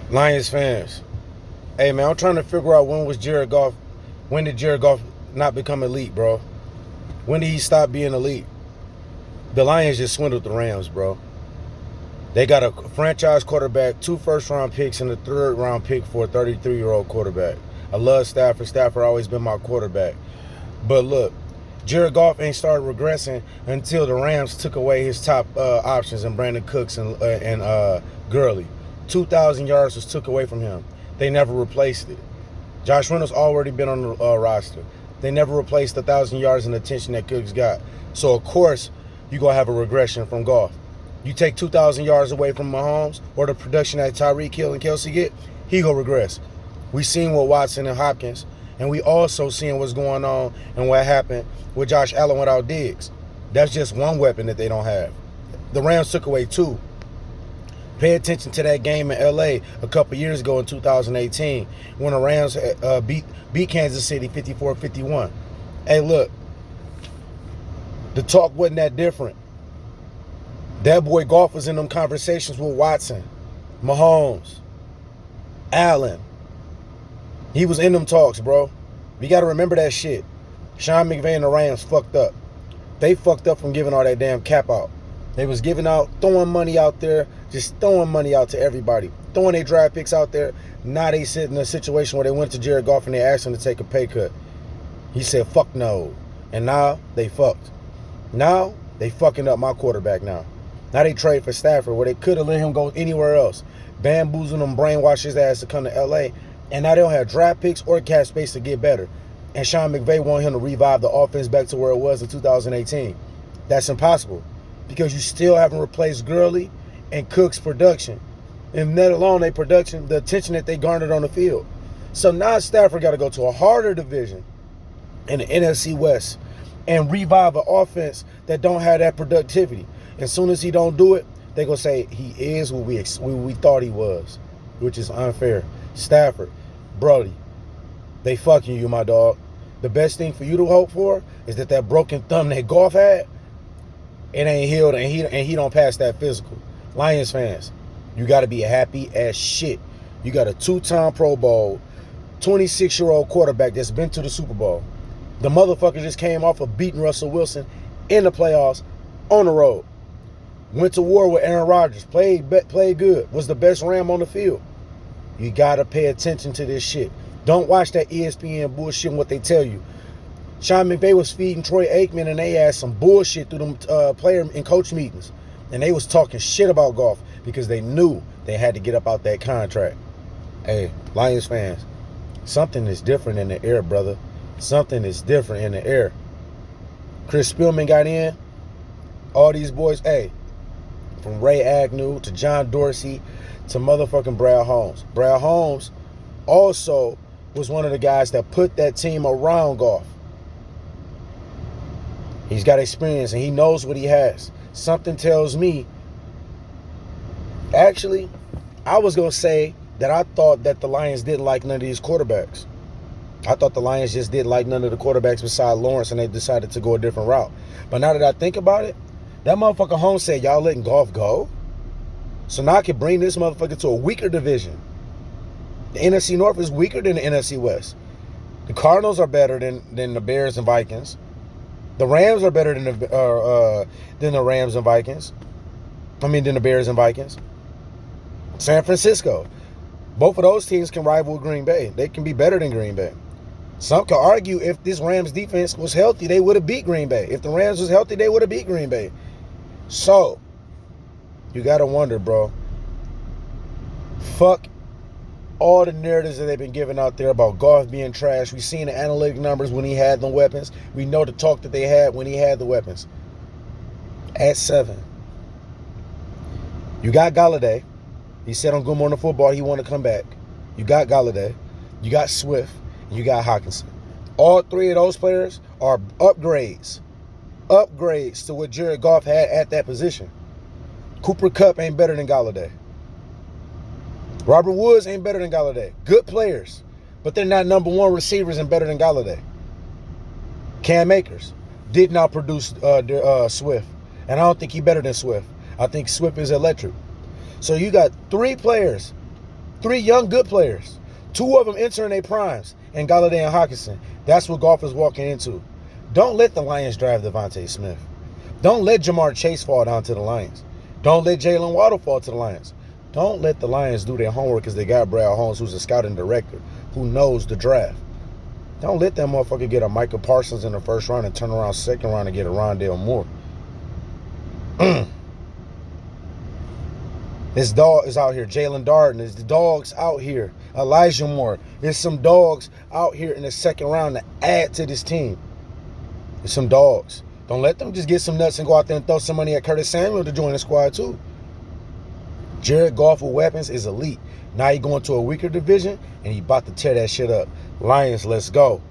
Lions fans, hey man, I'm trying to figure out when did Jared Goff not become elite, bro? When did he stop being elite? The Lions just swindled the Rams, bro. They got a franchise quarterback, 2 first-round picks, and a 3rd-round pick for a 33-year-old quarterback. I love Stafford. Stafford always been my quarterback. But look, Jared Goff ain't started regressing until the Rams took away his top options in Brandon Cooks and Gurley. 2,000 yards was took away from him. They never replaced it. Josh Reynolds already been on the roster. They never replaced the 1,000 yards and attention that Cooks got. So, of course, you're going to have a regression from Goff. You take 2,000 yards away from Mahomes or the production that Tyreek Hill and Kelsey get, he going to regress. We seen what Watson and Hopkins, and we also seen what's going on and what happened with Josh Allen without Diggs. That's just one weapon that they don't have. The Rams took away 2. Pay attention to that game in L.A. a couple years ago in 2018 when the Rams beat Kansas City 54-51. Hey, look, the talk wasn't that different. That boy Goff was in them conversations with Watson, Mahomes, Allen. He was in them talks, bro. We got to remember that shit. Sean McVay and the Rams fucked up. They fucked up from giving all that damn cap out. They was giving out, throwing money out there, just throwing money out to everybody. Throwing their draft picks out there. Now they sit in a situation where they went to Jared Goff and they asked him to take a pay cut. He said, fuck no. And now they fucked. Now they fucking up my quarterback now. Now they trade for Stafford where they could have let him go anywhere else. Bamboozle him, brainwash his ass to come to L.A. And now they don't have draft picks or cap space to get better. And Sean McVay wanted him to revive the offense back to where it was in 2018. That's impossible. Because you still haven't replaced Gurley and Cook's production. And let alone their production, the attention that they garnered on the field. So now Stafford got to go to a harder division in the NFC West and revive an offense that don't have that productivity. As soon as he don't do it, they going to say he is what we thought he was, which is unfair. Stafford, Brody, they fucking you, my dog. The best thing for you to hope for is that broken thumb that Goff had, it ain't healed and he don't pass that physical. Lions fans, you got to be happy as shit. You got a 2-time Pro Bowl, 26-year-old quarterback that's been to the Super Bowl. The motherfucker just came off of beating Russell Wilson in the playoffs on the road. Went to war with Aaron Rodgers. Played good. Was the best Ram on the field. You got to pay attention to this shit. Don't watch that ESPN bullshit and what they tell you. Sean McVay was feeding Troy Aikman and they had some bullshit through them player and coach meetings. And they was talking shit about Goff because they knew they had to get up out that contract. Hey, Lions fans, something is different in the air, brother. Something is different in the air. Chris Spielman got in. All these boys, hey, from Ray Agnew to John Dorsey to motherfucking Brad Holmes. Brad Holmes also was one of the guys that put that team around Goff. He's got experience and he knows what he has. Something tells me, actually, I was going to say that I thought that the Lions didn't like none of these quarterbacks. I thought the Lions just didn't like none of the quarterbacks besides Lawrence and they decided to go a different route. But now that I think about it, that motherfucker Holmes said, y'all letting Goff go? So now I can bring this motherfucker to a weaker division. The NFC North is weaker than the NFC West. The Cardinals are better than the Bears and Vikings. The Rams are better than the Rams and Vikings. Than the Bears and Vikings. San Francisco. Both of those teams can rival Green Bay. They can be better than Green Bay. Some could argue if this Rams defense was healthy, they would have beat Green Bay. If the Rams was healthy, they would have beat Green Bay. So, you got to wonder, bro. Fuck all the narratives that they've been giving out there about Goff being trash. We've seen the analytic numbers when he had the weapons. We know the talk that they had when he had the weapons. At 7. You got Galladay. He said on Good Morning Football he wanted to come back. You got Galladay. You got Swift. And you got Hawkinson. All 3 of those players are upgrades. Upgrades to what Jared Goff had at that position. Cooper Kupp ain't better than Galladay. Robert Woods ain't better than Galladay. Good players, but they're not number 1 receivers and better than Galladay. Cam Akers did not produce Swift, and I don't think he's better than Swift. I think Swift is electric. So you got 3 players 3 young good players. 2 of them entering their primes, and Galladay and Hawkinson. That's what Goff is walking into. Don't let the Lions draft Devontae Smith. Don't let Jamar Chase fall down to the Lions. Don't let Jalen Waddle fall to the Lions. Don't let the Lions do their homework because they got Brad Holmes, who's a scouting director, who knows the draft. Don't let that motherfucker get a Micah Parsons in the first round and turn around second round and get a Rondale Moore. This dog is out here. Jalen Darden. There's the dogs out here. Elijah Moore. There's some dogs out here in the second round to add to this team. There's some dogs. Don't let them just get some nuts and go out there and throw some money at Curtis Samuel to join the squad too. Jared Goff with weapons is elite. Now he going to a weaker division and he about to tear that shit up. Lions, let's go.